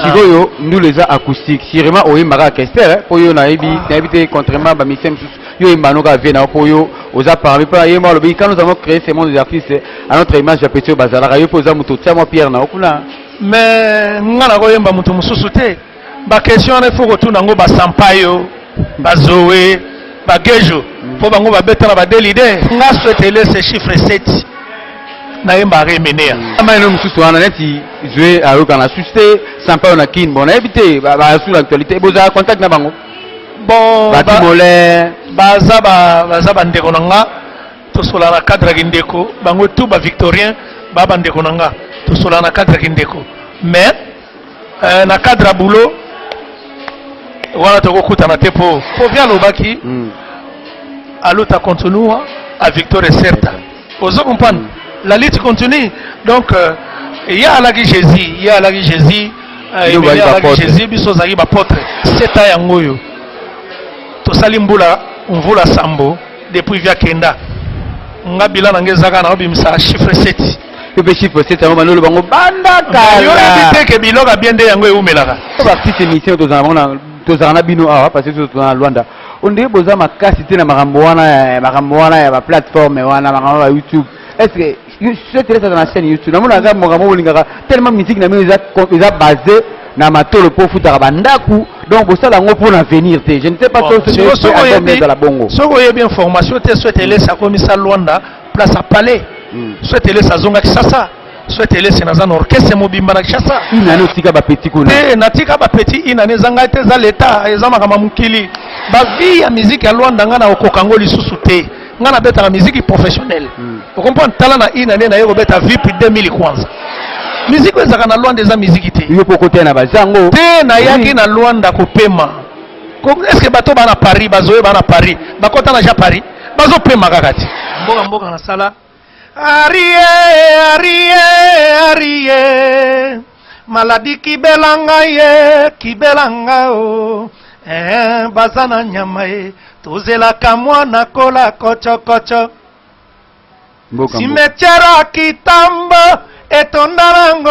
Sigoyo, nous les acoustiques. Si vraiment on est marqué Kester, pour yo na éviter contrairement à mission yo imanoga vena pour yo aux appareils pas y moi le quand nous avons créé ce monde des artistes à notre image petit bazala rayo poza muto tia moi Pierre na okuna. Mais ngana ko yemba muto mususu te. Ba question ne faut retourner ngo ba sampayo, ba Zoé, ba Gejo. Pour bango ba betana ba delide. Nga souhaiter laisser chiffre 7. Na yemba remenea. Ama ino mususu ana neti jouer à Rokana suscité sampayo na kin bon éviter ba sur l'actualité boza contact na bango. Bon Batimolé baza ndeko nanga to sola na cadre kindeko bango tout ba victorien ba ndeko nanga to sola na cadre kindeko mais na cadre boulot wala to kokuta na tepo faut bien lobaki aluta continue à victoire certa ozo comprendre la lutte continue donc il y a la Jésus il y a la Jésus Jésus biso zaki ba porte c'est ta yangoyo to salimbula mvula sambo depuis via kenda ngabila nangezaka na obimisa chiffre 7 que chiffre 7 à manolo bango banda kala yo habite ke biloka biende yango eumelaka ba petite émission to zana bino awa parce que to na Luanda on dit boza makasi te na makambo wana ya ba plateforme wana makambo ba YouTube est-ce que je te laisse dans la chaîne YouTube na mona ga makambo bolingaka tellement musique na mino eza basé na matolo po futa bandaku donc pour ça là on pour venir je ne sais pas trop ce que c'est dans la bongo soko y a bien formation te souhaiter laisser à commissaire Luanda place à palais souhaiter laisser zonga kisasa souhaiter laisser na zan orchestre mobimba na kisasa inane otika ba petit kuna te natika ba petit inane zanga te za leta ezama kama mukili ba vie ya musique ya Luanda ngana okokango lisusu te ngana beta na musique professionnelle vous comprenez talana inane na yego beta vie puis 2000 kwanza musique ezaka na Luanda eza musique te yo poko na bazango te na yaki na Luanda kopema est-ce que bato bana Paris bazoe bana Paris bakota na ja Paris bazo pema kakati mboka na sala arie maladi kibelanga o bazana nyama e tozela kamwa na kola kocho simetiara kitambo etondarango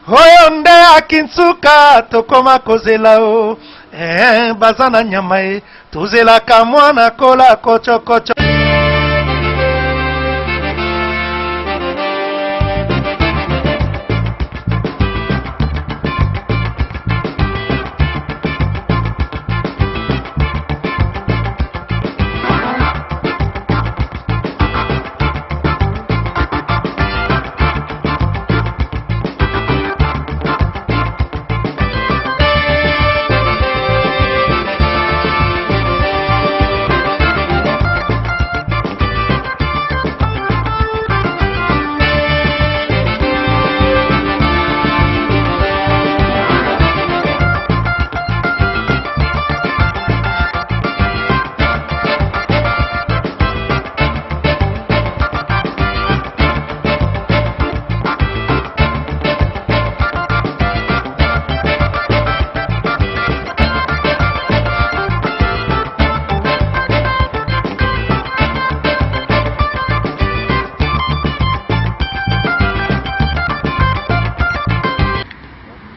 hoyo nde akinsuka tokoma kozela o bazana nyama e tozela kamwa na kola kocho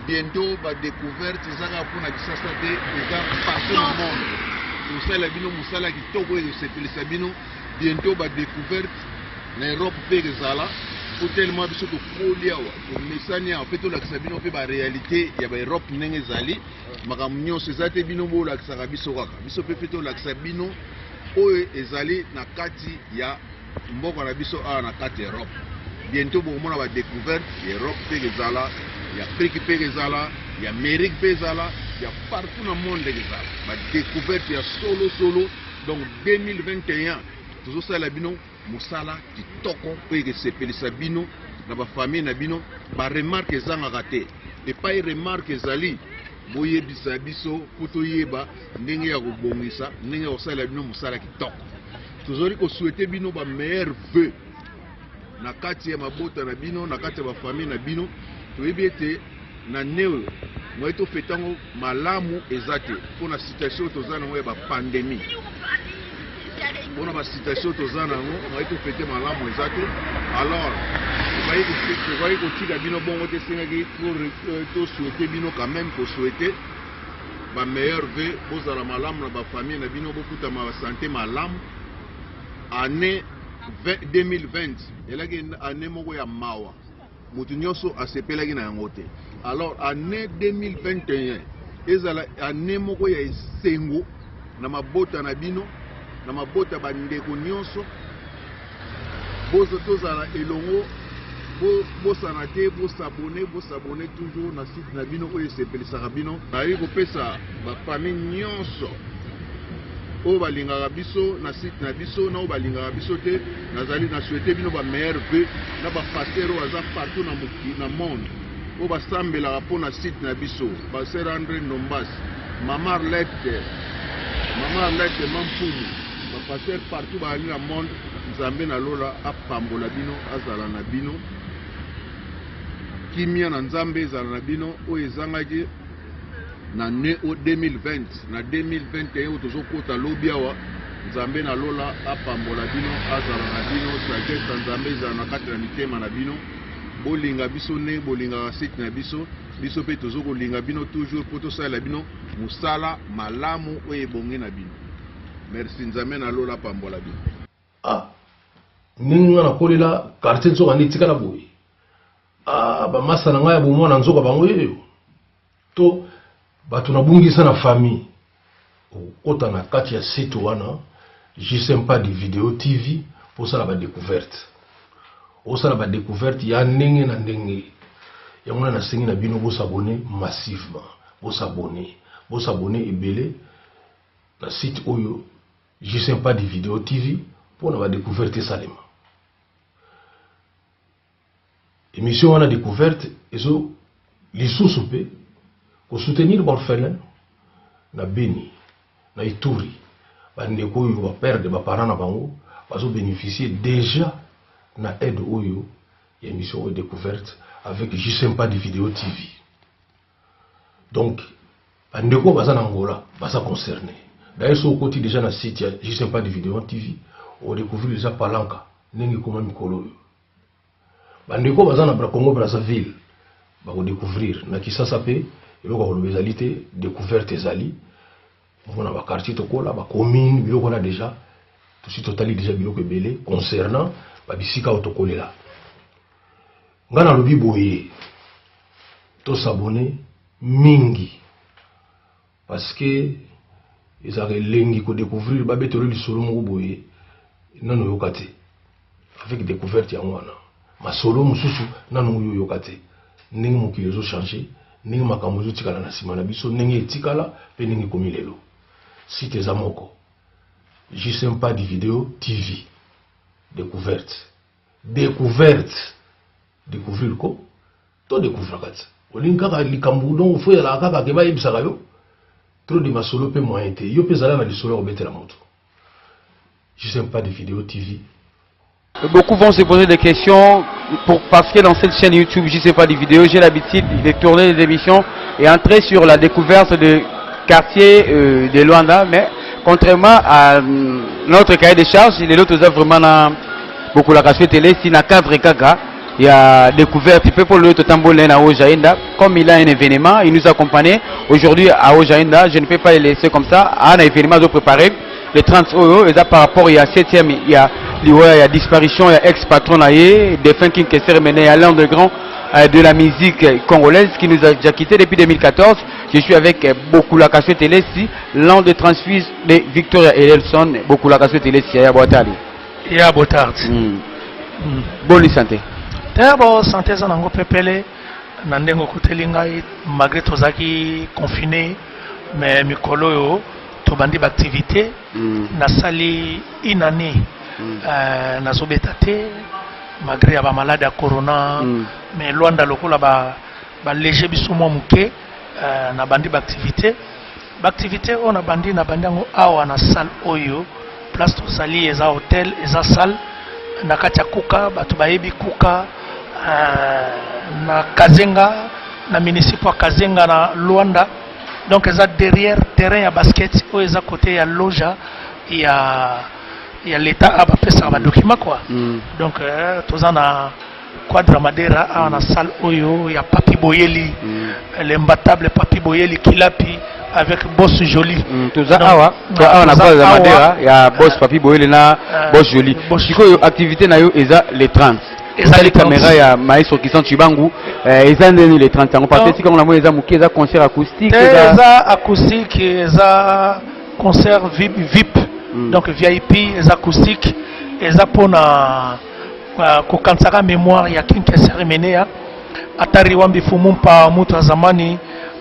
bientôt ba découverte ezaka pona kisasa te eza partout dans le monde mosala bino mosala kitoko esepelisa bino bientôt ba découverte na Europe pe ezala po tellement biso tokoli awa tomesani awa pe tolakisa bino pe ba réalité ya ba Europe ndenge ezali makambo nyonso eza te bino bolakisaka biso kaka biso pe tolakisa bino oyo ezali na kati ya mboka na biso awa na kati ya Europe bientôt bomona ba découverte ya Europe pe ezala il y a Afrique pe ezala, il y a Amérique pe ezala, il y a partout dans le monde ezala. Ma découverte il y a solo donc 2021 toujours ça la bino musala kitoko pe sepelisa bino na ba famille na bino ba remarque ezanga raté et pas remarque ezali boyebisa biso poto yeba ndenge ya kobongisa ndenge ya sala bino musala kitoko tozori ko souhaiter bino ba meilleur vœu na kati ya mabota na bino na kati ya ba famille na bino toyebi ete na neo moi tofetango malamu eza te mpona situation toza nango ya bapandémie mpona basitation toza nango okai topete malamu eza te. Alors tokai kotika bino bongo te esengaki tosouete bino quand même kosouete bameilleur ve bozala malamu na bafamille na bino bokutama basante malamu. Année 2020 elaki année moko ya mawa mutu nyonso asepelaki na yango te. Alors année 2021 ezala année moko ya esengo na mabota na bino na mabota bandeko nyonso tozala elongo bosana te bosabone toujours na site na bino oyo esepelisaka bino. Nayi kopesa bafamille nyonso oyo balingaka biso na site na biso na oyo balingaka biso te, nazali na souhaite bino bameilleur vœu na bapaster oyo aza partout na monde oyo basambelaka mpo na site na biso. Paster Andre Ndombas, Mama Arlette Mampumu, bapaster partout bazali na monde. Nzambe na lola apambola bino, azala na bino kimia na nzambe ezala na bino oyo ezangaki na ne o 2020 na 2021 oyo tozokota lobi awa. Nzambe na lola apambola bino, azala na bino, sagesse ya nzambe ezala na kati na mitema na bino. Bolinga biso ne bolingaka site na biso mpe tozokolinga bino toujours mpo tosalela bino mosala malamu oyo ebonge na bino. Merci, nzambe na lola apambola bino. Ninga na kolela quartier nzoka nitika na boye. Ba masa na ngai ya bomona nzoka bango yeyo. To bato na bungisa na famille. Okota na kati ya site wana, j'aime pas de vidéo TV pour ça la ba découverte. Osala ba découverte ya ndenge na ndenge. Ya mona na sengi na bino bo s'abonner massivement. Bo s'abonner ebele na site oyo j'aime pas de vidéo TV pour na ba découverte salema. Émission on a découverte et so les sous-soupé pour soutenir l'orphelin na Beni na Ituri bandeko oyo ba perdre ba parents na bango bazo bénéficier déjà na aide oyo ya émission de découverte avec j'aime pas de vidéo TV. Donc bandeko baza na Angola baza concerné. D'ailleurs sur côté déjà na site ya j'aime pas de vidéo TV on découvre déjà Palanka nengi koma mikolo. Bandeko baza na Congo Brazzaville ba ko découvrir na Kisasa pe eloko ko lobezalité découverte ezali on a ba quartier tokola ba commune biloko na déjà tout si totali déjà biloko ebele concernant ba bisika otokolela ngana lobi boye to s'abonner mingi parce que ils avaient lengi ko découvrir ba betolo lisolo mo boye nano yokate avec découverte ya mwana ma solo mususu nano yokate ndenge mokili ezo changer ndenge makambo ezo tikala na sima na biso ndenge etikala pe ndenge komi lelo site eza moko j'aime pas de vidéo TV découverte découvrir ko to découvrir kati olinga ka likambu don fo ya la kaka ke ba yebisaka yo trop de masolo pe moyen te yo pe zala na lisolo obetela moto j'aime pas de vidéo TV. Beaucoup vont se poser des questions parce que dans cette chaîne YouTube, je sais pas des vidéos, j'ai l'habitude de tourner des émissions et entrer sur la découverte de quartiers de Luanda, mais contrairement à notre cahier de charges, les autres œuvres vraiment beaucoup la casse télé, si na cadre kaka, il y a découverte, peut pour le Tambolène à Ojaïnda, comme il a un événement, il nous accompagne aujourd'hui à Ojaïnda, je ne peux pas les laisser comme ça, à un événement de préparer. Les 30 euros, et ça par rapport il y a 7e, il y a disparition, il y a ex-patron, des fins qui s'est remené à l'underground de la musique congolaise qui nous a déjà quitté depuis 2014. Je suis avec beaucoup la casse télé ici, l'an de transfuse de Victoria et Elson, beaucoup la casse télé ici, à Boitard. Et à Boitard. Bonne santé. D'abord, santé, ça n'a pas pépélé. Nandengo Kutelingai, malgré tout ça qui confiné, mais Mikolo, tobandi d'activité na sali inane na zobetate malgré ba malade à corona mais Luanda lokola ba léger biso mo muke na bandi d'activité on a bandi na bandango awa na salle oyo place to sali eza hôtel eza salle na katia kuka batu bayebi kuka na Kazenga na municipal Kazenga na Luanda. Donc ils sont derrière terrain à basket, ou ils sont à côté à loja, il y a il y a l'état à faire un document quoi. Donc tous en a Quadra Madera on a salle Oyo, il y a Papi Boyeli, l'imbattable Papi Boyeli Kilapi avec Boss Joli. Tout ça on a Quadra Madera, il y a Boss Papi Boyeli na Boss Joli. Du coup activité na yo eza les 30. Les caméras il y a maestro qui sont Chibangu, eza ndeni les 30 ans. Parce que si on a moi eza muki eza concert acoustique, eza acoustique, eza concert VIP. Donc VIP, eza acoustique, eza pona kokansaka mémoire ya kinke cérémonie atari wambi fumumpa mutu zamani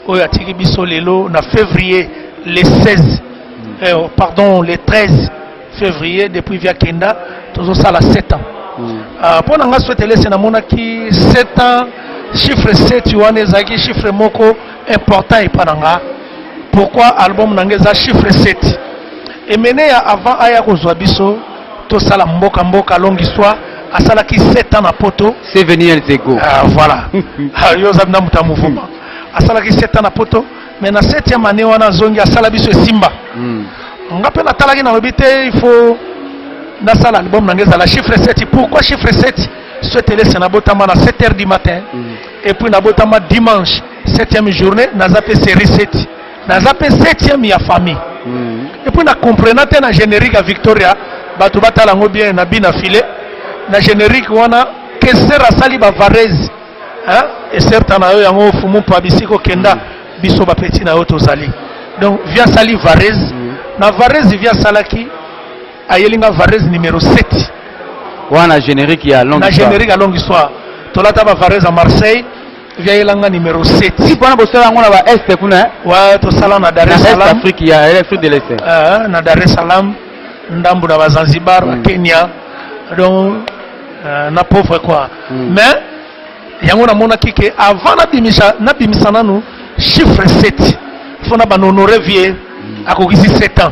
oyo atiki biso lelo na février le 16 pardon le 13 février depuis via Kenda tozo sala 7 ans pona nga souhaite laisser na monaki 7 ans chiffre 7 wana ezaki chiffre moko important epananga pourquoi album nangeza chiffre 7 et mené avant aya kozwa biso to sala mboka longue histoire à salaki 7 ans na poto c'est venir les ego voilà yo zabna muta mouvement à salaki 7 ans na poto mais na 7e année wana zongi à sala biso simba ngape na talaki na lobité il faut na sala album nangeza la chiffre 7 pourquoi chiffre 7 souhaite laisser na botama na 7h du matin et puis na botama dimanche 7e journée na zape série 7 na zape 7e ya famille et puis na comprenate na générique à Victoria batu batala ngo bien na bina filé na générique wana Kesser asali ba Varese hein et certain na yo yango fumu pa bisiko kenda biso ba petit na yo tozali donc via sali Varese na Varese via salaki ayelinga Varese numéro 7 wana générique ya longue histoire na générique à longue histoire tolata ba Varese à Marseille via yelanga numéro 7 si pona bosala ngona ba est kuna ouais to sala na Dar es Salaam Afrique ya Afrique de l'Est na Dar es Salaam ndambu na Zanzibar Kenya donc na pauvre quoi mais yango na mona kike avant na bimisa nanu chiffre 7 faut na honorer vie akokisi 7 ans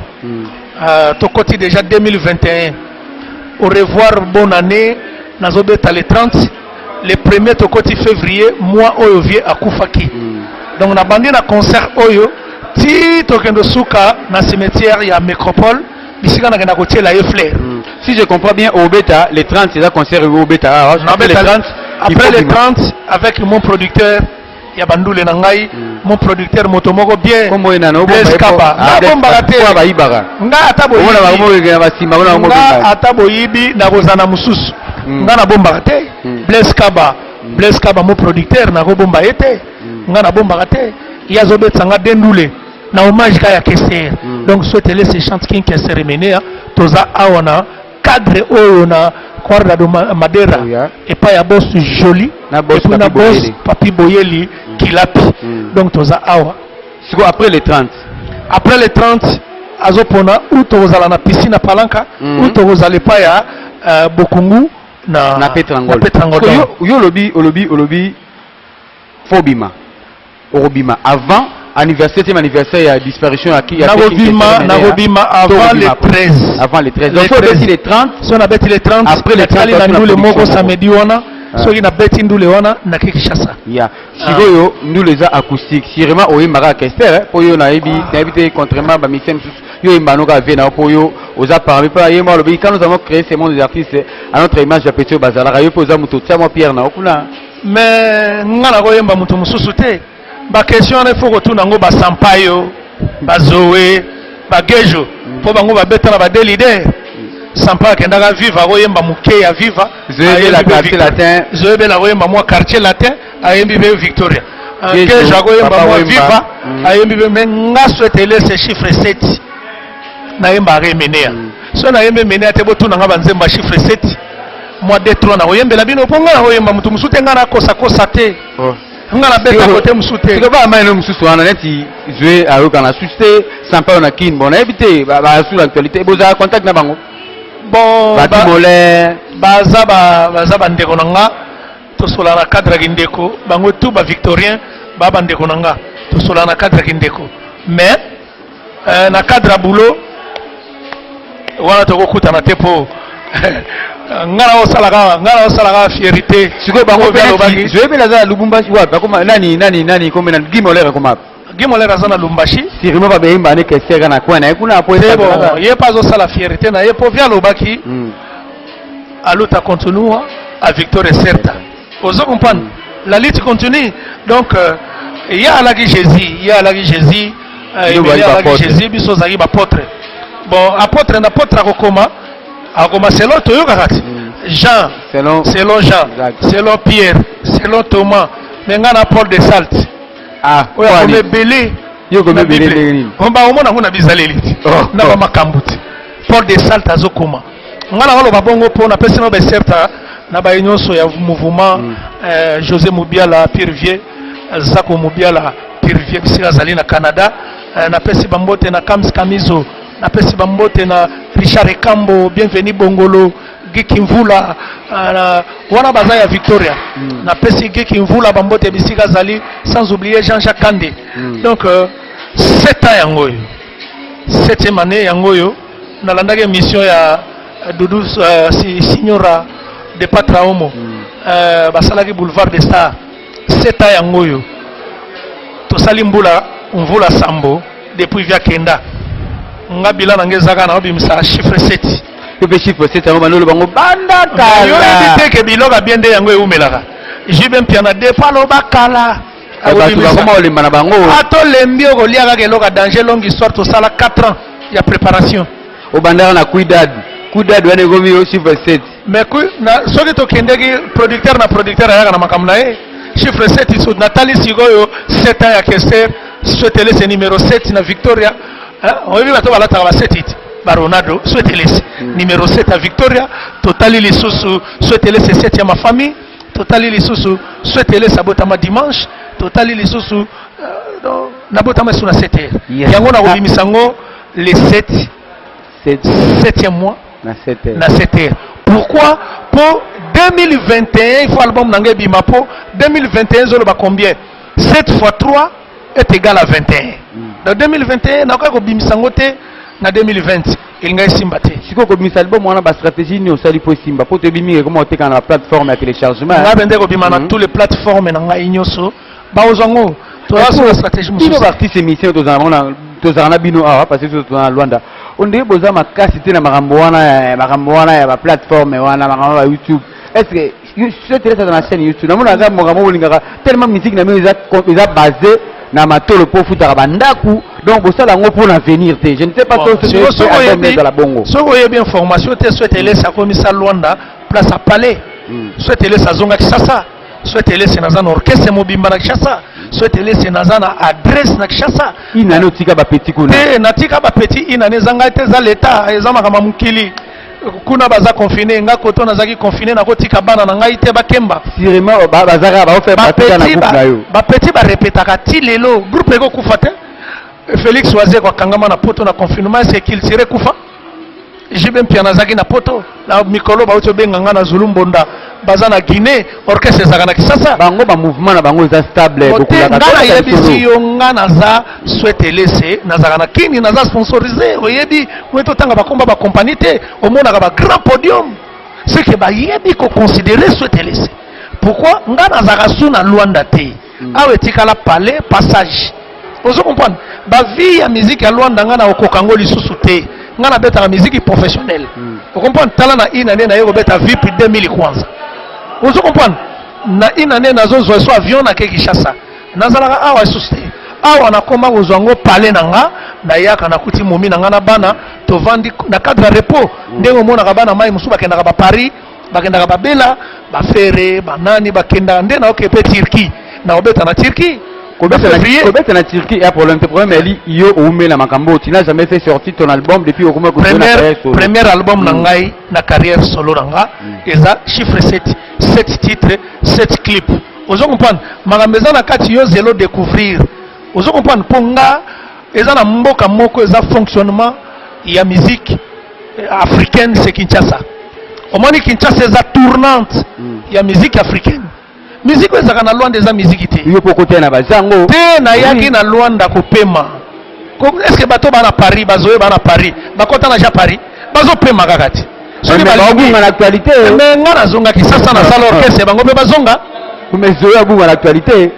to côté déjà 2021 au revoir bonne année nazobeta les 30 le premier to côté février mois oyo vie akufaki donc na bandi na concert oyo ti to kendo suka na cimetière ya métropole bisika na kenda kotiela ye fleur. Si je comprends bien, au bêta, les 30, c'est ça concert au bêta. Après les 30, avec mon producteur, Yabandou Lenangai, mon producteur Motomoko bien. Comment il y a un Bleskaba. Nga ataboyibi na bozana mususu. Nga na bomba te. Bleskaba mon producteur na bomba ete. Nga na bomba te. Yazobet nga dendoule. Na hommage kaya Kesser. Donc souhaitez laisser chanter kin Kesser mené toza awana cadre oyo na Quadra Madera et pas ya boss Joli na boss Papi Boyeli Kilapi. Donc toza awa siko après les 30 azopona ou tozala na piscine Palanka ou tozala pa ya Bokungu na Petrangol yo lobi Fobima Orobima avant anniversaire ya disparition à qui Nagobima avant les 13 donc faut bêter les 30 si on a bêté les 30 après les 30 na ndule moko samedi wana so ina bêti ndule wana na Kinshasa ya sikoyo ndule za acoustique sirema oyembaka Kesser po yo na yebi te contrairement ba misem yo imbanoka vena po yo oza parmi pa yema lobi quand nous avons créé ce monde des artistes à notre image ya petit bazala yo poza muto tia moi Pierre na okuna mais ngana ko yemba muto mususu te ba question il faut retourner ngo ba Sampayo ba Zoé ba Gejo po bango ba beta na ba Delide Sampayo kendaka viva ko yemba muke ya viva Zoé la quartier latin Zoé la ko yemba moi quartier latin ayembi be Victoria Gejo ko yemba moi viva ayembi be nga souhaite laisser chiffre 7 na yemba remenea so na yembe menea te botuna nga banzemba chiffre 7 moi D3 na oyembela bino ponga na oyemba mutu musute nga na kosa te ngala beta côté musute siko ba maino mususu wana neti Zoé ayoka na susute Sampayo na kin bon éviter ba sur l'actualité boza contact na bango bon ba mole baza ndeko nanga to sola na cadre kindeko bango tout ba victorien ba ndeko nanga to sola na cadre kindeko mais na cadre boulot wana to kokuta na tepo ngala osalaka fierté siko bango belo bangi Zoé bela za Lubumbashi wapi koma nani comme na Gimolere koma Gimoler azana Lumbashi. Sirima va bien baner que c'est gana quoi na kuna po C'est bon, il est pas au la fierté na yepo via lobaki. À l'autre continue à victoire et certa. Vous comprenez? La lutte continue. Donc il y a la Jésus, il y a la Jésus, il y a la Jésus biso zali ba apôtre. Bon, apôtre na apôtre akoma selon toyo kakati. Jean, selon Jean, selon Pierre, selon Thomas, mais ngana Paul de Salte. Ah, on est belé. Yo comme belé. On va au monde na bizaleli. Na ba makambuti. Paul de Salte azokoma. Ngana walo babongo po na pesa no be certa na ba nyonso ya mouvement José Mubiala Pierre Vieux, Zako Mubiala Pierre Vieux bisika zali na Canada, na pesa bambote na Kams Kamizo, na pesa bambote na Richard Ekambo, bienvenue Bongolo. Giki Mvula wana baza ya Victoria na pesi Giki Mvula bambote bisika zali sans oublier Jean-Jacques Kandé. Donc 7 ans yangoyo 7e année yangoyo nalandaki mission ya Doudou Signora de Patraomo basalaki boulevard des Stars 7 ans yangoyo tosali Mvula Sambo depuis via Kenda ngabila nangezaka na obimisa chiffre 7 que chiffre c'est un banolo bango banda kala yo éviter que biloga biende yango eumelaka jibe mpiana de palo bakala comment on les mana bango ato lembi okoliaka keloka danger longue histoire to sala 4 ans ya préparation au bandara na cuidado wane gomi au chiffre 7 mais na soki to kendeki producteur ayaka na makambo na ye chiffre 7 iso Nathalie Sigoyo 7 ans ya Kester souhaitez ce numéro 7 na Victoria on va to balata ba 7 Baronado, souhaitez-les. Numéro 7 à Victoria, Totali les sous, souhaitez-les 7e à famille, Totali les sous, souhaitez-les Sabotama dimanche, Totali les sous, Nabotama sur la 7h. Yango na Robimisango, les 7e mois, na 7h. Pourquoi? Pour 2021, il faut l'album Nangé Bimapo, 2021, zolo ba combien? 7 x 3 est égal à 21. Dans 2021, na ko Bimisango te, na 2020 il ngai simba te siko ko misal bo mwana ba stratégie ni osali po simba po te bimi comment te kana la plateforme ya téléchargement nga bende ko bima na tous les plateformes na ngai nyoso ba ozango to la stratégie mususu ba artiste émission to zana bino awa parce que to na Luanda on dit boza makasi te na makambo wana ya ba plateforme wana makambo ba YouTube est-ce que je te laisse dans la chaîne YouTube na mona ga makambo bolingaka tellement musique na mimi eza basé na matolo po futa bandaku donc bossa la ngo pour l'avenir te je ne sais pas trop ce que c'est dans la bongo soko yebi information te souhaite laisser à commissaire Luanda place à palais souhaite laisser à zonga Kishasa souhaite laisser na zana orchestre mobimba na Kishasa souhaite laisser na zana adresse na Kishasa ina no tika ba petit kuna te na tika ba petit ina ne zanga te za l'état ezama kama mukili kuna baza confiné nga koto nazaki confiné na kotika bana na ngai te bakemba sirema bazaka ba faire partie na groupe na yo ba petit ba répétaka ti lelo groupe eko kufa te Félix Oazé kwa kangama na poto na confinement c'est qu'il serait kufa jibe mpia nazaki na poto na mikolo ba oto benga na Zulumbonda baza na Guinée orchestre zaka na Kisasa bango ba mouvement na bango za stable beaucoup la ngana yebisi yo ngana za souhaiter laisser nazaka na kini naza sponsorisé oyebi weto tanga ba komba ba compagnie te omona ba grand podium c'est que ba yebi ko considérer souhaiter laisser pourquoi ngana zaka suna Luanda te awe tikala palais passage vous comprenez ba vie ya musique ya Luanda ngana okokango lisusu te ngana beta la musique professionnelle vous comprenez tala na ina ne na yego beta VIP 2000 kwanza vous comprenez na ina ne nazo zo avion na Kishasa nazalaka awa suste awa na koma ozwango palais nanga na yaka na kuti momi na ngana bana to vandi na cadre repos ndengo mona ka bana mai musuba kenda ka Paris bakenda ka bela ba fere banani bakenda ndena okepe Turquie na obeta na Turquie Kobeta na Turquie et problème elle yo oumé la makambo tu n'as jamais fait sortir ton album depuis au premier album na ngai na carrière solo nanga eza chiffre 7 titres 7 clips ozo comprendre makambo eza na kati yo zelo découvrir ozo comprendre ponga eza na mboka moko eza fonctionnement ya musique africaine c'est Kinshasa omoni Kinshasa eza tournante ya musique africaine musique ezaka na Luanda eza musique te yo poko te na bazango te na yaki na Luanda kopema est-ce que bato bana Paris bazoye bana Paris bakota na ja Paris bazo pema kaka te soki bazonga na actualité mais nga nazonga Kisasa na sala orchestre bango pe bazonga mais zoya bunga na actualité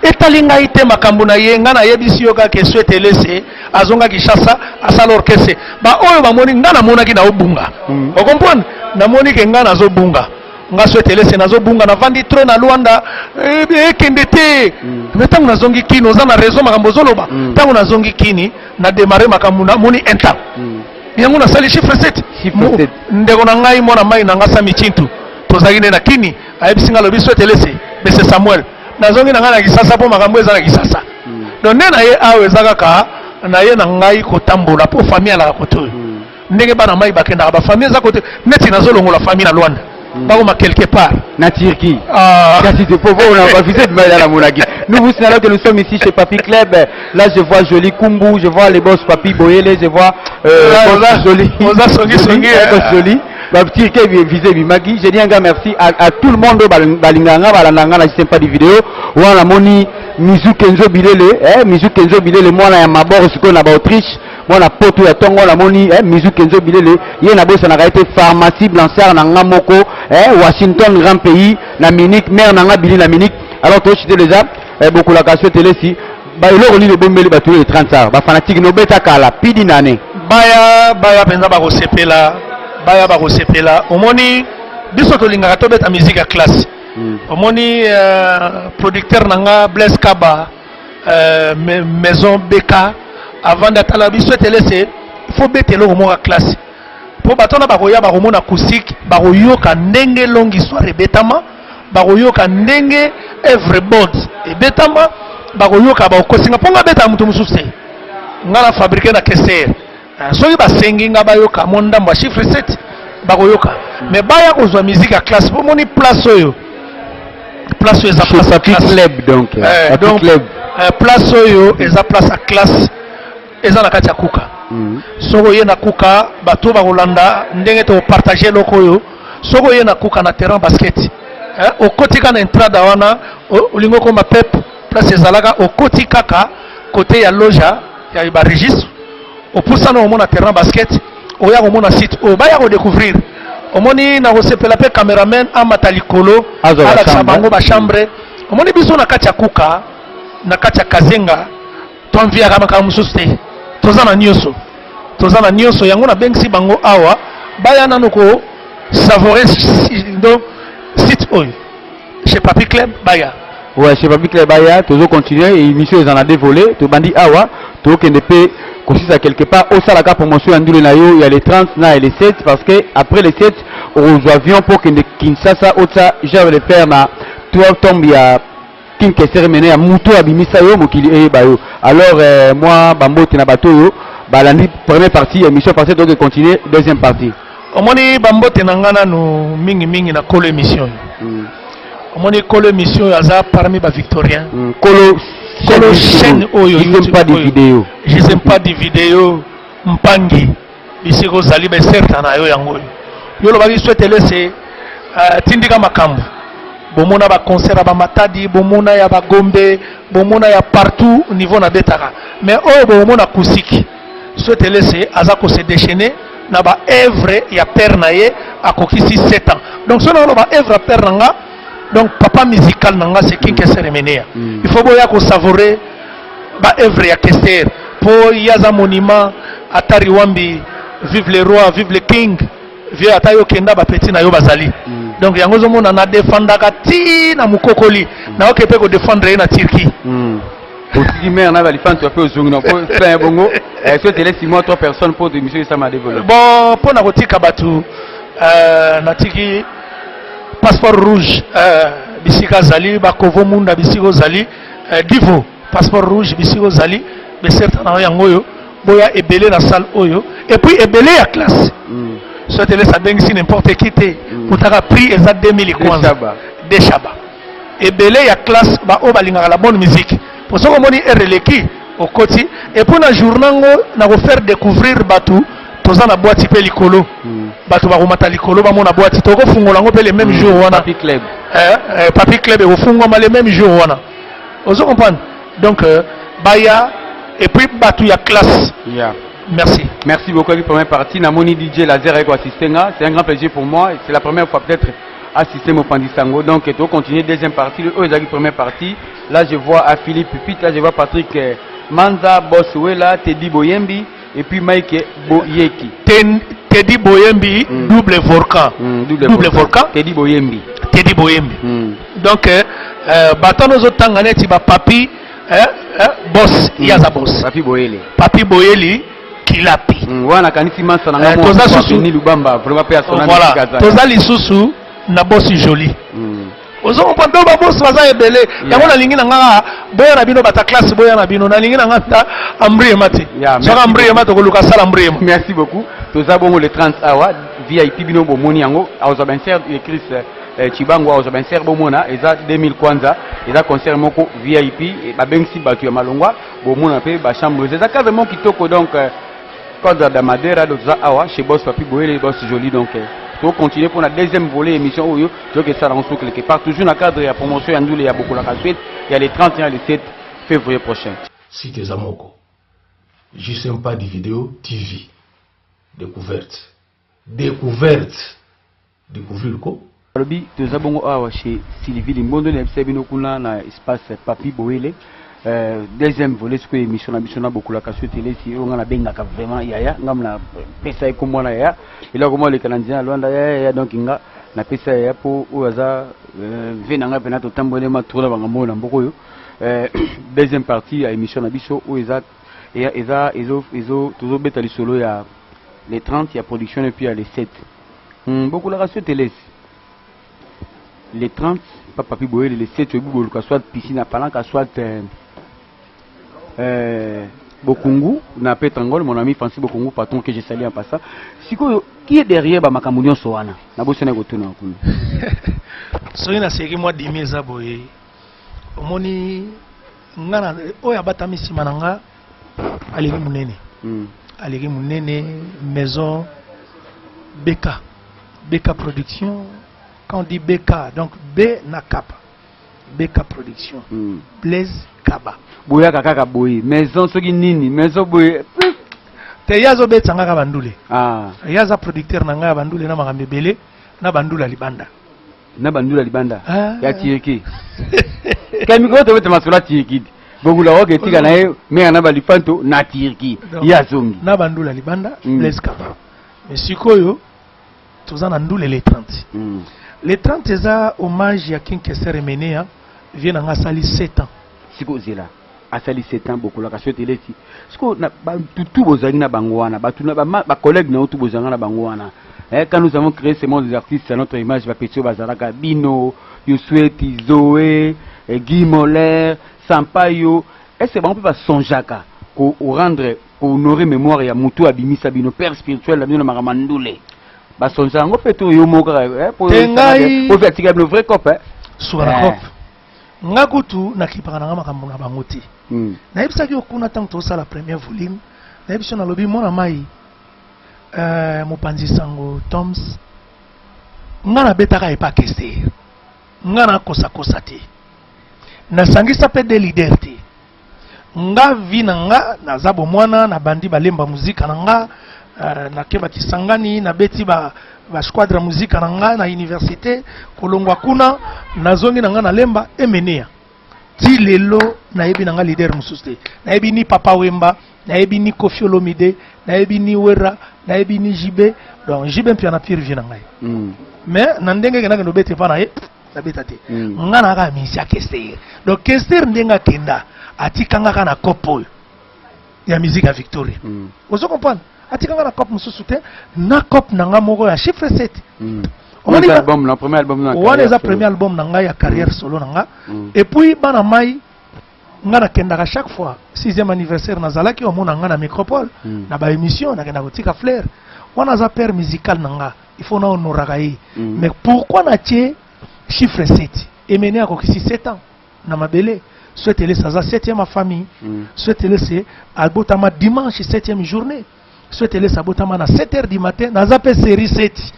etalinga ite makambo na ye nga na yebisi yo kaka souhaite laisser azonga Kinshasa asala orchestre ba oyo bamoni nga na monaki na obunga o comprendre na moni ke nga na zo bunga nga souhaite laisser na zo bunga na vandi trop na Luanda ekende te mais tangu nazongi kini oza na raison makambo zoloba tangu nazongi kini na démarrer makambo na moni inta yango na sali chiffre 7 ndeko na ngai mona mai na ngasa michintu tozaki na kini ayebisinga lobi souhaite laisser mais c'est Samuel nazongi na ngai na Kisasa po makambo eza na Kisasa donc nde na ye awa eza kaka na ye na ngai kotambola po famille alaka kote oyo ndenge bana mai bakendaka bafamille eza kote neti nazolongola famille na Luanda bakoma quelque part na Turquie kasi te povo on a bafisé de mal à la monaki. Nous vous signalons que nous sommes ici chez Papi Club. Là je vois Joli Kumbu, je vois les boss Papi Boyele, je vois Joli Joli Turquie visé Bimagi. J'ai dit un gars merci à tout le monde balinganga balandanga na sympa di vidéo ou la moni Mizu Kenzo Bilele Mizu Kenzo Bilele moi na mabor siko na ba Autriche moi na poto ya tongo la moni Mizu Kenzo Bilele ye na bossa na été pharmacie Blanchard na ngamoko Washington grand pays na Munich mère na ngabili na Munich alors toi tu déjà beaucoup la casse télé si ba eloko ni le bombeli ba tous les 30 ans ba fanatique no beta kala pidi nane baya penza ba ko sepela omoni biso to linga to beta musique ya classe omoni producteur nanga Blaise Kaba maison BK avant d'atala biso telese il faut betelo mo classe po batona ba koya ba komona acoustique ba koyoka ndenge longue histoire betama ba koyoka ndenge every board e betama ba koyoka ba kosinga ponga beta mutu mususe ngala fabriquer na kesser soki ba sengi nga ba yoka monda mwa chiffre 7 ba koyoka mais baya kozwa musique ya classe po moni place oyo eza place à classe club donc club place oyo eza place à classe eza na kati ya kuka soko ye na kuka bato ba kolanda ndenge to partager loko oyo soko ye na kuka na terrain basket okotika na entrada wana olingo koma pep place ezalaka okotika kaka côté ya loja ya ba registre opusana omona terrain basket oya komona site obaya ko découvrir omoni na kosepela pe cameraman amata likolo ala bango ba chambre omoni biso na kati ya kuka na kati ya kazenga tonvia kama kama mususu te tozana nyonso yango na bengisi bango awa baya nano ko savourer donc site oyo chez Papi Club baya ouais chez Papi Club baya toujours continuer et émission ils en a dévolé to bandi awa to kende pe consiste quelque part au salaka promotion ya ndule na yo il y a les 30 na et les 7 parce que après les 7 aux avions pour que Kinshasa ota j'avais le faire na 12 tombe ya King Keseremene ya muto abimisa yo mokili e bayo alors moi bambote na bato yo balandi première partie émission passée donc continuer deuxième partie omoni bambote na ngana no mingi na kolo émission omoni kolo émission aza parmi ba victorien kolo chaîne oyo j'aime pas des vidéos j'aime pas des vidéos mpangi bisiko zali be certain na yo yango yo lo ba souhaiter laisser tindika makambo bomona ba concert ba matadi bomona ya ba gombe bomona ya partout au niveau na betaka mais oyo bomona kusiki souhaiter laisser azako se déchaîner na ba œuvre ya père na ye akokisi 7 ans donc so na ba œuvre père nanga donc papa musical nanga c'est King Keseremene il faut boya ko savourer ba œuvre ya Kester po yaza monument atari wambi vive le roi vive le king vieux atayo kenda ba petit na yo bazali donc yango zo mona na défendaka ti na mukokoli na okepe ko défendre na Turquie aussi mais on a la fin tu as fait au zoom non pour faire bongo est-ce que tu laisses 6 mois 3 personnes pour de monsieur ça m'a développé bon pour na kotika batu na tiki passeport rouge bisika zali bakovo munda bisiko zali divo passeport rouge bisiko zali be certain na yango yo boya ebele na salle oyo et puis ebele ya classe so te laisse bengisi n'importe qui te utaka prix eza 2000 kwanza de shaba ebele ya classe ba o balinga la bonne musique pour ça moni releki au koti et pour na journango na ko faire découvrir batu toza na boîte pe likolo batu ba ko mata likolo ba mona boîte to ko fungola ngo pe le même jour wana Papi Club Papi Club ko fungola ma le même jour wana ozo comprendre donc baya et puis batu ya classe merci. Merci beaucoup pour la première partie. Namoni DJ Laser avec Assistenga. C'est un grand plaisir pour moi. C'est la première fois peut-être assisté mon Pandisango. Donc, tu continuer deuxième partie. Première partie. Là, je vois à Philippe Pupit. Là, je vois Patrick Manza, Boswela, Teddy Boyembi. Et puis Mike Boyeki. Teddy Boyembi, double volcan. Double volcan. Teddy Boyembi. Teddy Boyembi. Donc, Batano Zotangane, Tiba Papi, boss, Yaza boss. Papi Boyeli. Papi Boyeli, Kilapi. Wana kanisi mansa na ngamo. Toza susu ni Lubamba, vraiment pe asona. Voilà. Toza lisusu na boss joli. Ozo mpando ba boss baza ebele. Yango na lingi na nga boya na bino bata classe boya na bino na lingi na nga ambriye mate. Soka ambriye mate ko luka sala ambriye. Merci beaucoup. Toza bongo le 30 awa VIP bino bo moni yango azo benser Chris Chibango azo benser bo mona eza 2000 kwanza eza concert moko VIP et ba bengsi batu ya malongwa bo mona pe ba chambre eza carrément kitoko donc Code de Madera toza awa chez boss Papi Boyeli boss joli donc pour continuer pour la deuxième volet émission où tu que ça dans quelque part toujours dans le cadre de la promotion il y a beaucoup la suite il y a les 31 et les 7 février prochain. Si tes amoko je sais pas des vidéos TV découverte découvrir quoi lobi toza bongo awa chez Sylvie Limbondo na bisebino kuna na espace Papi Boyeli deuxième volet ce que émission na beaucoup la casse télé si on a benga vraiment yaya ngam na pesa ko mona yaya ila ko mo le kanandia Luanda yaya donc nga na pesa yaya po oza vena nga pena to tambole ma tourna banga mona mboko yo deuxième partie à émission na biso o eza ezo toujours beta li solo ya les 30 il y a production et puis il y a les 7 beaucoup la casse télé les 30 Papi Boyeli les 7 soit piscine à Palanca soit Bokungu na Petangol mon ami Francis Bokungu patron que j'ai salué en passant siko qui est derrière ba makambo soana na bosena ko tuna ko soki na seki moi 10 000 aboye omoni ngana oya batami sima nanga aleki munene maison BK production. Quand on dit BK, donc B na Kapa. BK production. Blaise Kaba. Boya kaka boy. Maison soki nini, maison boy. Te yazo betanga ka bandule. Ah. Yaza producteur na nga bandule na makambe belé na bandula libanda. Na bandula libanda. Ya tieki. Kami ko to masula tieki. Bongula oke tika na ye me na balifanto na tieki. Ya zongi. Na bandula libanda Blaise Kaba. Mais sikoyo tozana ndule les 30. Les 30 eza hommage à King Kesser Menea vient en asali 7 ans. Siko zela asali 7 ans beaucoup la casse télé si. Siko na tout bozali na bangwana, ba tuna ba collègue na tout bozanga na bangwana. Quand nous avons créé ce monde des artistes, notre image va pécho bazaraka Bino, Yosueti, Zoé, Guy Moller, Sampaio. Est-ce que on peut pas sonjaka pour rendre pour honorer mémoire ya mutu abimisa bino père spirituel la bino maramandule. Basonza ngo peto yo moka pour faire tirer le vrai cop sur la cop ngakutu na kipaka na makambo na bangoti na yebisa ki okuna tant to la première volume na yebisa na lobi mona mai mopanzi sango Toms ngana betaka epa kester ngana kosa te na sangisa pe de leader te nga vina nga na zabo mwana na bandi balemba muzika na nga na keba tisangani na beti ba squadra muzika na nga na université kolongwa kuna na zongi na nga na lemba emenea ti lelo na yebi na nga leader mususte na yebi ni Papa Wemba na yebi ni Koffi Olomide na yebi ni Wera na yebi ni Jibe donc Jibe mpia na pire vina ngai mais na ndenge ke na no beti pa na ye na betate nga na ka misia Kester donc Kester ndenga kenda atikanga kana kopo ya musique Victoria vous comprenez atikanga na cop mususu te na cop na nga moko ya chiffre 7 on a album na premier album na on a premier album na nga ya carrière solo na nga et puis bana mai nga na kendaka chaque fois 6e anniversaire na zalaki o mona nga na micropole na ba émission na kenda kotika flair wana za père musical na nga il faut na honoraka ye mais pourquoi na tie chiffre 7 emene ako kisi 7 ans na mabele souhaitez-le ça 7e famille souhaitez-le c'est albotama dimanche 7e journée souhaitez-le sabotama na 7h du matin na zape série 7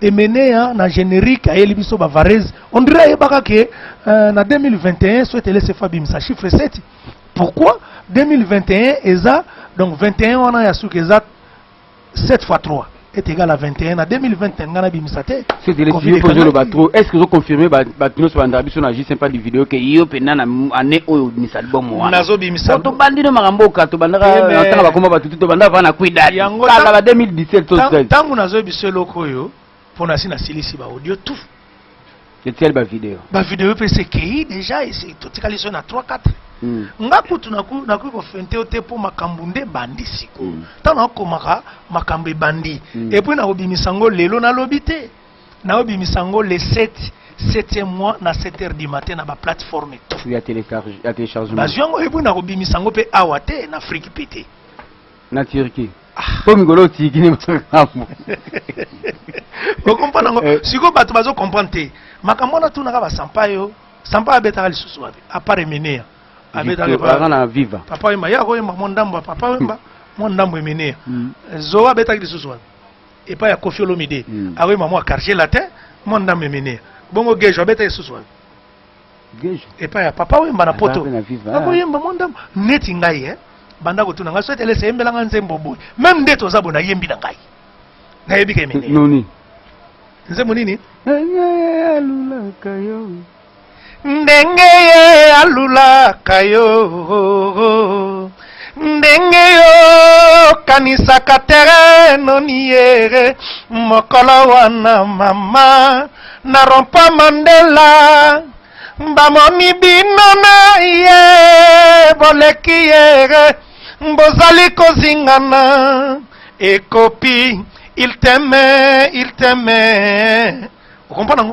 et mené na générique à Elibiso Bavarez on dirait que na 2021 souhaitez-le c'est Fabim sa chiffre 7 pourquoi 2021 eza donc 21 on a yasu que 7 x 3 est égal à 21. En 2021, on a bimisate. C'est les vidéos pour le bateau. Est-ce que vous confirmez que sur Bandabi sur la c'est pas des vidéos que yo penana année au misal bon moi. Nazo bimisal. To bandi no maramboka to bandaka tanga bakoma batutu to bandaka na kuida. Kala 2017 to 13. Tangu nazo biselo koyo pour na sina silisi ba audio tout. C'est quelle ba vidéo? Ba vidéo pe c'est qui déjà et c'est tout kali sur na 3 4. Ngaku tunaku ko fente ote po makambunde bandi siko. Tana ko maka makambe bandi. Et puis na obimisango lelo na lobité. Na obimisango le 7e mois na 7h du matin na ba plateforme tout. Il y a téléchargement. Ba jongo et puis na obimisango pe awate na Afrique pété. Na Turquie. Ko migolo tiki ni makambo. Ko comprendre siko bato bazo comprendre. Makambo na tunaka ba sampayo. Sampa abeta ali susu wapi. A part Emenea. Abeta viva. Papa wemba ya ko yemba mondambo papa wemba mondambo Emenea. Zo abeta ali susu wapi. Et pas ya Koffi Olomide. A wemba moi quartier latin mondambo Emenea. Bongo gejo abeta susu wapi. Gejo. Et pas ya papa wemba na poto. Ako yemba mondambo neti ngai banda ko tunanga so tele sembela nga nzembo boy. Même ndeto zabo na yembi na ngai. Na yebi ke Emenea. Noni. Nzembo nini? Alula kayo. Ndenge ye alula kayo. Ndenge yo kanisa katere noniere. Mokolo wana mama. Narompa Mandela. Mbamoni binona ye. Boleki yere. Mbozali kozingana. Ekopi. Il t'aimait. Vous comprenez?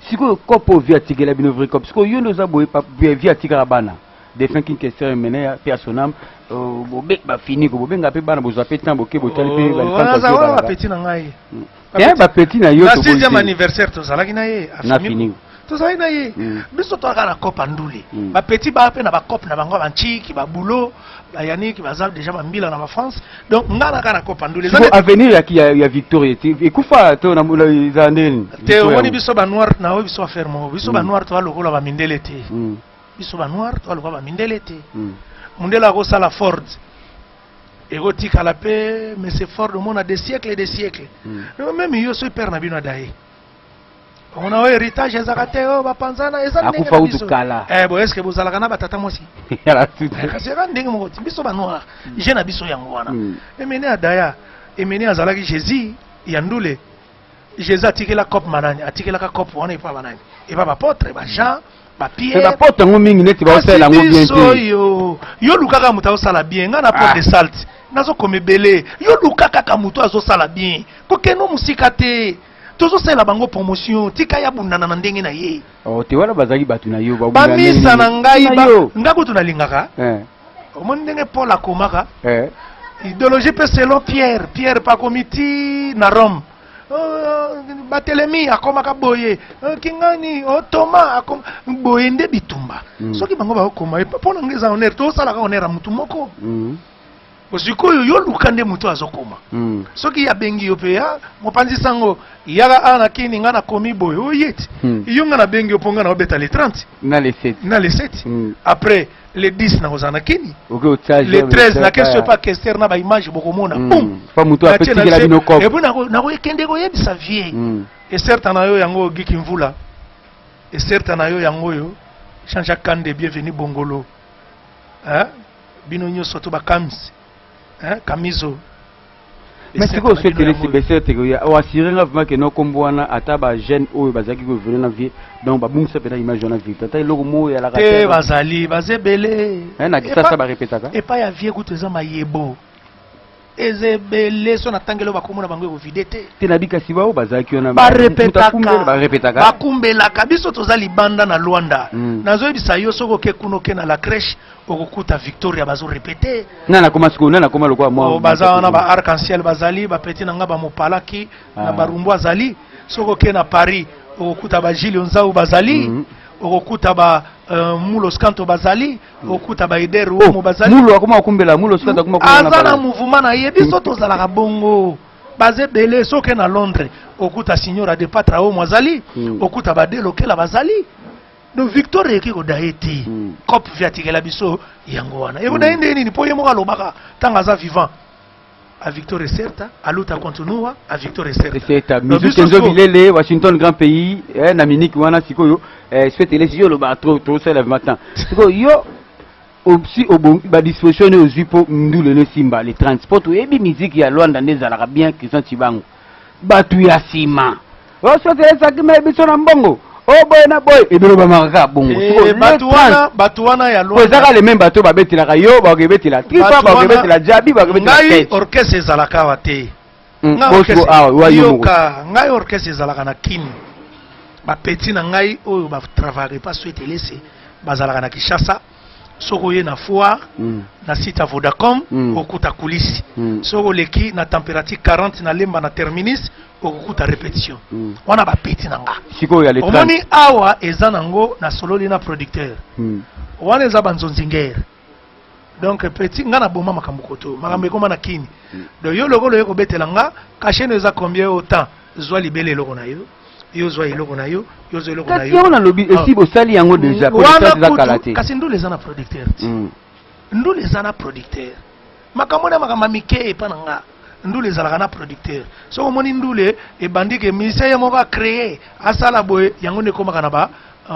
Si vous avez vu article la binouvri comme si vous avez vu article la bana des fins qui question mené à personnam bobé ba fini ko bobé ngapé bana bozo apé temps boké botel pe ba ba petit na ngai ba petit na yo to 6e anniversaire to zalaki na ye na fini to zalaki na ye biso to aka na kopa ndule ba petit ba pe na ba kopa na bango ba nchiki ba boulot ba yani ki bazal déjà ba mbila na ba France donc ngana kana kopa ndule so avenir ya Victoria ekufa to na izandeni te woni biso ba noir na o biso affaire mo biso ba noir to alokola ba mindele te biso ba noir to alokola ba mindele te mundela ko sala Ford ego tikala pe mais c'est Ford mon a des siècles et des siècles même yo so père na bino daye on a héritage ezakate o bapanzana ezana akufa utukala bo est-ce que vous allez kana batata mosi yala tout kasi ka ndenge mo biso ba noir je na biso yango wana emene adaya emene azalaki Jésus yandule Jésus atikela cop manani atikela ka cop wana epa banani epa ba apôtre ba Jean ba Pierre ba apôtre ngo mingi neti ba osala ngo bien te yo lukaka muta osala bien nga na porte de salte nazo komebele yo lukaka ka muto azo sala bien ko keno musika te tozo sala bango promotion tika ya bunana na ndenge na ye te wala bazaki batu na yo ba misa na ngai ngako tunalingaka omoni ndenge Paul akomaka idéologie pe selon Pierre pa komiti na Rome Batelemi akomaka boye kingani Thomas akom boye nde bitumba soki bango ba okoma pona ngeza honneur to sala ka honneur mutu moko osikoyo yo lukande mutu azokoma soki ya bengi yo pe ya mopanzi sango yaka ana kini ngana komi boye oyeti yo ngana bengi oponga na obeta les 30 na les 7 après les 10 na ozana kini les 13 na question pas question na ba image bokomona boum pas mutu apetikela bino ko et puis na ko ekende ko yebisa vie et certain na yo yango giki mvula et certain na yo yango yo Jean-Jacques Kande bienvenue Bongolo bino nyoso to ba kams Kamizo. Mais c'est quoi ce que les CBC ou assurer vraiment que nos combouana ataba jeune ou bazaki ko venir na vie donc ba bungsa pena image na vie tata loko mo ya la te bazali bazebele na kisa ça ba répéter et pas ya vie kuteza mayebo ezebele so na tangelo bakomona bango ko videte te na bikasi ba o bazaki ona ba répétaka bakumbela kabiso toza libanda na Luanda nazo bisa yo soko ke kuno ke na la crèche okukuta Victoria bazo répéter nana koma siko nana koma lokwa moi baza na ba arc-en-ciel bazali ba petit na nga ba mopalaki na barumbu azali soko ke na Paris okukuta ba Gilles Nzau bazali okukuta ba Mulos Kanto bazali okukuta ba Ider Uomo bazali mulo akoma okumbela Mulos Kanto akoma okumbela azana mouvement na yebi soto zala ka bongo baze belé soke na Londres okukuta Signora de Patra o mwazali okukuta ba delokela bazali donc Victoria qui ko daeti cop viatikela biso yango wana e ko daende nini po yemo ka lobaka tanga za vivant à Victor Certa, à l'autre continua à Victor Certa. C'est Mizu Kenzo Bilele, Washington grand pays, Naminique wana sikoyo, souhaite les yeux le trop c'est le matin. Yo aussi au bon ba disposition aux jupo ndule le simba les transports et bi musique ya Luanda ndeza la bien Christian Chibango. Batu ya sima. O souhaite les sakime biso na mbongo. Oh boy na boy et bien ba maraka bongo. Batu wana ya Luanda. Kozaka les mêmes bateaux ba betila kayo ba gebeti la tripa ba gebeti la jabi ba gebeti la ngai orchestre ezalaka wate. Ngai orchestre ezalaka na kini. Ba petit na ngai oyo ba travailler pas souhaiter laisser bazalaka na Kinshasa. Soko ye na foire na site à Vodacom okuta kulisi. Soko leki na température 40 na lemba na terminus okuta répétition. Wana ba petit na nga. Siko ya le omoni awa eza nango na sololi na producteur. Wana eza banzonzingere. Donc petit nga na boma makambo koto makambo ekoma na kini. Donc yo lokolo yo kobetela nga kachene eza combien autant zwa libele loko na yo. Yo zwa iloko na yo, yo zwa iloko na yo. Kasi on a lobby aussi bo sali yango déjà pour les kalate. Kasi ndule zana producteur. Ndule zana producteur. Makamona makamamike epana nga. Ndule zala na producteur. So omoni ndule e bandike ministère ya moko a créer asala boye yango ne koma kana ba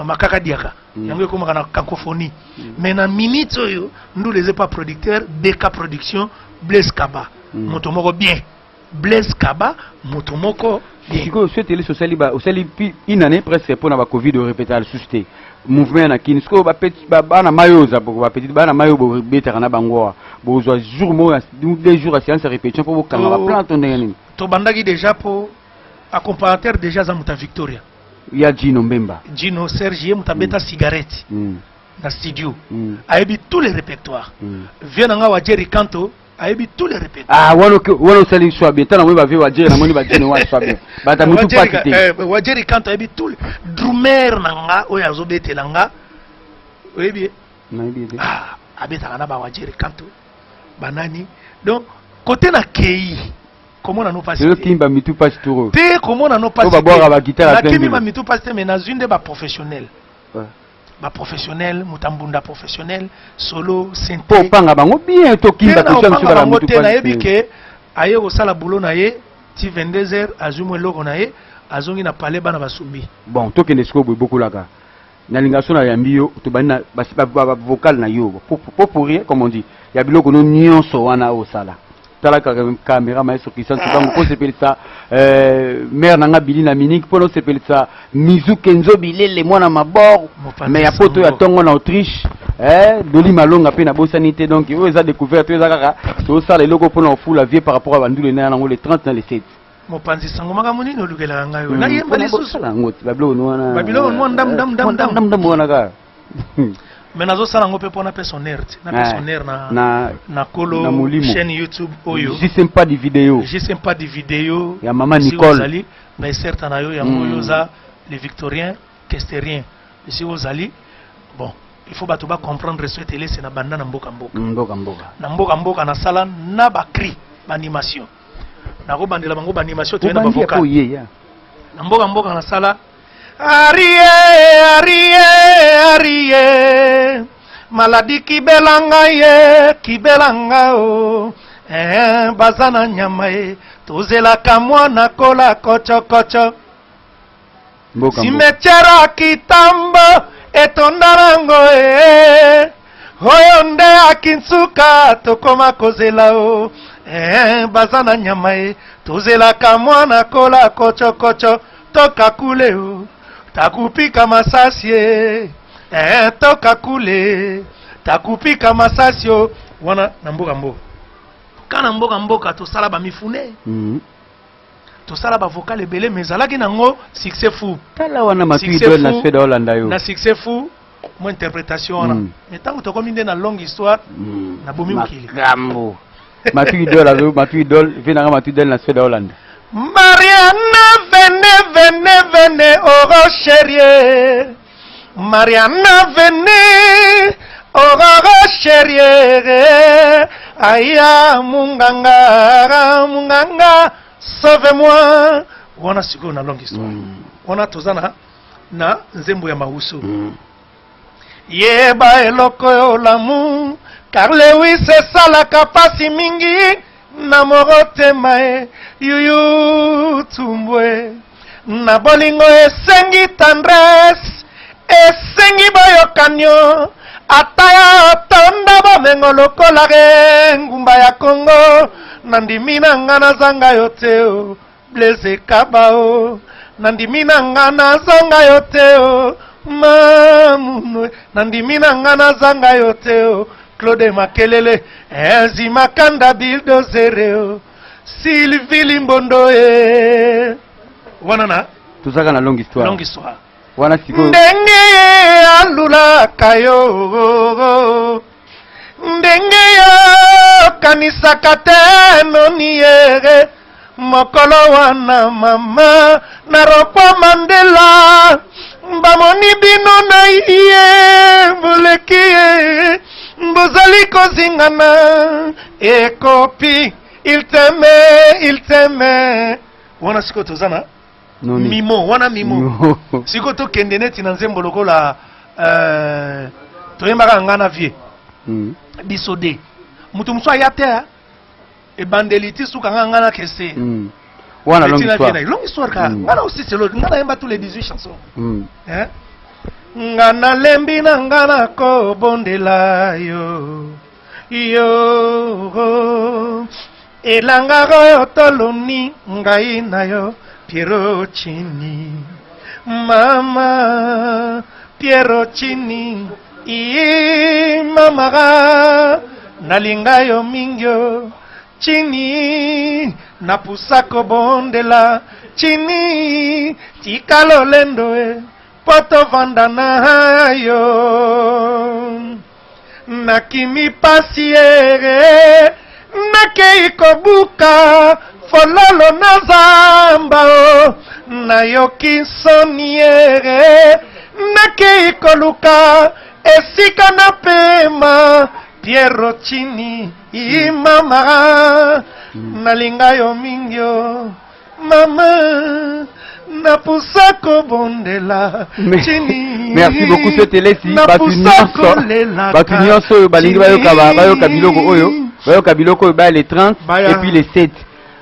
makaka diaka. Yango koma kana cacophonie. Mais na minute oyo ndule ze pas producteur, Beka production, Blaise Kaba. Moto moko bien. Blaise Kaba, moto moko Siko souhaite les sociali ba osali une année presque pour na Covid de répéter la suscité mouvement na kini siko ba petit ba na mayo za ba petit ba na mayo bo betera na bango bo zo jour mo 2 jours à séance répétition pour bo kanga ba plante ndeni to bandaki déjà pour accompagnateur déjà za muta Victoria ya Gino Mbemba Gino Serge muta beta cigarette na studio ayebi tous les répertoires vient nga wa Jerry Canto ayebi tous les répertoires. Ah, wano sali soit bien. Tant on va voir Wajiri, na moni ba Jeno wa soit bien. Ba ta mutu pas quitter. Wajiri quand ayebi tous les drummer nanga oya zobete nanga. Oyebi. Na yebi. Ah, abeta na ba Wajiri kanto. Banani. Donc côté na kei. Comment on a nous passé? Le kimba mitu pas turo. Te comment on a nous passé? On va boire la guitare à plein. Na kimba mitu passé mais na une de ba professionnel. Ba professionnel, mutambunda professionnel, solo, synthé. Po panga bango bien to kimba to cham sur la mutu pas. Na yebi ke aye ko sala boulot na ye, ti 22h azumo loko na ye, azongi na palais bana basumbi. Bon, to kende sko beaucoup là ka. Na lingaso na yambio to bana ba vocal na yo. Pour rien comme on dit. Ya biloko no nyonso wana o sala. Tala caméra maestro Christian Chibango pour s'appeler ça mère nanga Billy na Minique pour s'appeler ça Mizu Kenzo Bilele mwana mabor mais ya poto ya tongo na Autriche doli malonga pe na bosanité donc eux ils ont découvert tout ça kaka to ça les locaux pour na fou la vie par rapport à bandule na nango les 30 dans les 7 mopanzi sango makamoni no lukela ngayo na yemba lisusu babilo no wana babilo no ndam wana ka mais nazo sala ngo pe pona personnaire na personnaire na kolo chaîne YouTube oyo je sais pas de vidéo ya maman Nicole Ozali mais certain na yo ya moyo za les victoriens kesterien si Ozali bon il faut bato ba comprendre souhaiter laisser na banda na mboka mboka na sala na ba cri ba animation na ko bandela bango ba animation to na ba vocal na mboka na sala Arie, maladi kibelanga o, bazana nyama tozela kamwana kola kocho. Simechera kitambo etondarango hoyonde akinsuka tokoma kozela o, bazana nyama tozela kamwana kola kocho toka kule o. Takupika masasi toka kule takupika masasi wana na mboka kana mboka to sala ba mifune to sala ba vocal ebele mezalaki nango succès fou tala wana matu idole na Sweden Hollande yo na succès fou mo interprétation wana mais tant to komi na longue histoire na bomi mokili gambo matu idole vina matu idole na Sweden Hollande Mariana venez oh chérie Mariana venez oh chérie aya munganga sauve-moi wana siko na longue histoire wana tozana na nzembo ya mahusu yeba eloko yo lamu car Lewis esalaka pasi mingi na morotema e yuyu tumbwe na bolingo esengi tendresse esengi boyokanyo ataya tonda bomengo lokola ngumba ya Kongo nandimi na ngana zanga yoteo Blaise Kabao nandimi na ngana zanga yoteo mamunwe nandimi na ngana zanga yoteo Claude Makelele Ezi Makanda Bildozereo Sylvie Limbondo Wanana tuzaka na longue histoire wana siko ndenge alula kayo ndenge yo kanisa kateno niere mokolo wana mama na rokwa Mandela mbamoni bino na iye bulekie mbozali kozingana ekopi il t'aime wana siko tozana mimo wana mimo siko to kende neti na nzembo lokola toyembaka ngana vie bisode mutu muso ayate e bandeliti suka ngana kese wana longue histoire ka ngana aussi c'est l'autre ngana yemba tous les 18 chansons ngana lembi na ngana ko bondela yo elanga royo toloni ngai na yo Piero Chini mama Piero Chini mama nalinga yo mingyo Chini napusako bondela Chini tikalo lendo poto vandana yo nakimi pasiere nakei kobuka fololo na zamba na yoki soniere nakei koluka esika na pema Piero Chini mama nalinga yo mingyo mama napusako bondela Chini merci beaucoup ce telesi batu nyonso balingi bayoka biloko oyo ba les 30 et puis les 7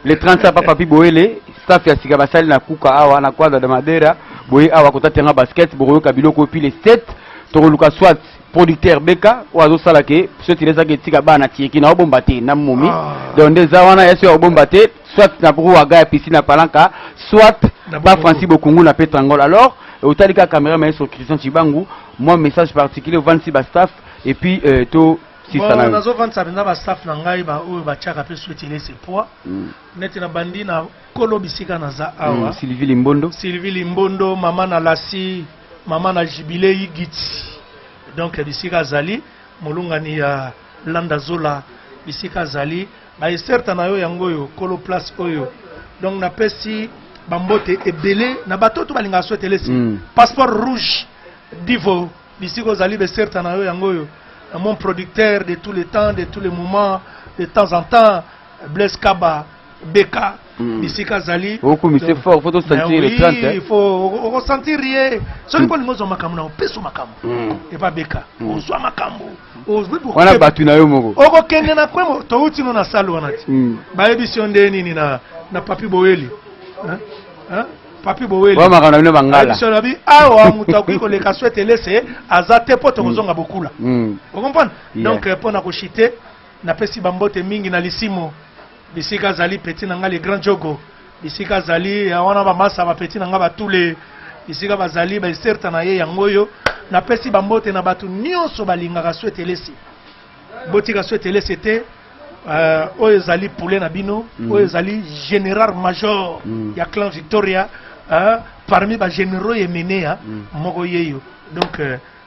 les 30 ça papa pi boele staff ya sika basali na kuka awa na kwanza de madera boye awa kotatenga basket boyoka biloko et puis les 7 tokoluka soit producteur beka oazo sala ke ce telesa ke tika bana tieki na obomba te na momi donc des awana yeso obomba te soit na pour aga ya piscine palanka soit ba Francis Bokungu na Petrangol alors otalika caméra mais sur Christian Chibangu moi message particulier 26 ba staff et puis to si ça na nazo 27 na ba staff na ngai ba oyo ba chaka pe souhaiter ses poids net na bandi na kolo bisika na za awa Sylvie Limbondo mama na Lasi mama na Jubilei Giti donc bisika zali molungani ya Landa Zola bisika zali ba certain na yo yangoyo kolo place oyo donc na pesi bambote ebele na bato to balinga souhaiter les passeport rouge divo bisiko zali be certain na yo yangoyo mon producteur de tous les temps de tous les moments de temps en temps Blaise Kaba Beka bisika zali c'est fort faut sentir les 30 il faut ressentir rien celui qui nous makambo na peso makambo et pas Beka on soit makambo on a battu na yo moko oko kende na kwemo to uti no na salu wanati ba édition de nini na Papi Boeli Papi Boeli wa makana bino bangala édition labi awa mutakuyi ko le kaswete laisser azate poto kozonga bokula vous comprenez donc pour na ko chiter na pesi bambote mingi na lisimo bisika zali petit nanga les grands jogo bisika zali wana ba masa ba petit nanga ba tous les bisika bazali ba certain na ye yangoyo na pesi bambote na batu nyonso balingaka souhaiter lesi botika souhaiter lesi te oyo zali poulet na bino oyo zali général major ya clan Victoria parmi ba généraux yemenea moko yeyo donc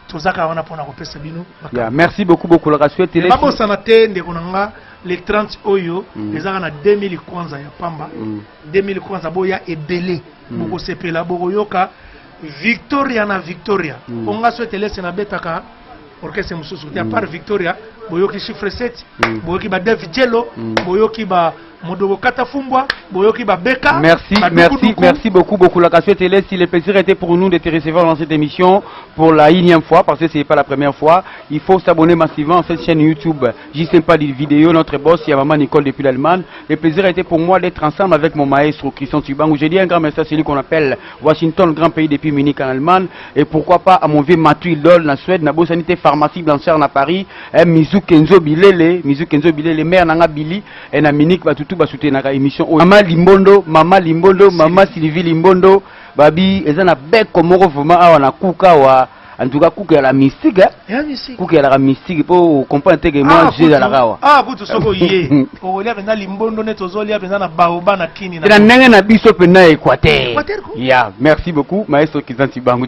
tozaka wana pona ko pesa bino merci beaucoup la souhaiter lesi babo sanate ndeko nanga les 30 oyo ezaka na 2000 kwanza ya pamba 2000 kwanza boya ebele boko sepela boko yoka Victoria na Victoria onga souhaiter lesi na betaka orchestre mususu ya par Victoria boyoki chiffre 7 boyoki ba David Jello boyoki ba Modogo Katafumbwa boyoki ba Beka. Merci beaucoup la cassette télé. Si le plaisir était pour nous de te recevoir dans cette émission pour la 1e fois, parce que ce n'est pas la première fois, il faut s'abonner massivement à cette chaîne YouTube. J'y sais pas des vidéos, notre boss, il y a maman Nicole depuis l'Allemagne. Le plaisir était pour moi d'être ensemble avec mon maestro Christian Tubang. J'ai dit un grand message, celui qu'on appelle Washington, grand pays depuis Munich en Allemagne. Et pourquoi pas à mon vieux Mathieu Idol en Suède, na sanité pharmacie blanchard à Paris, Mizu Kenzo Bilele, maire Nanga Billy, et na Munich, tout va soutenir la émission. Maman Limbondo, Maman Sylvie Limbondo, Babi, et ça n'a pas comme vraiment à Kuka wa. En tout cas, Kuka la mystique, Kuka la mystique pour comprendre que moi j'ai la rawa. Ah, vous tous yé. Oh, il y a bien Limbondo net aux olives, il y a Baoba na Kini. Il y a un biso pena Équateur. Ya, merci beaucoup, maestro Christian Tubang.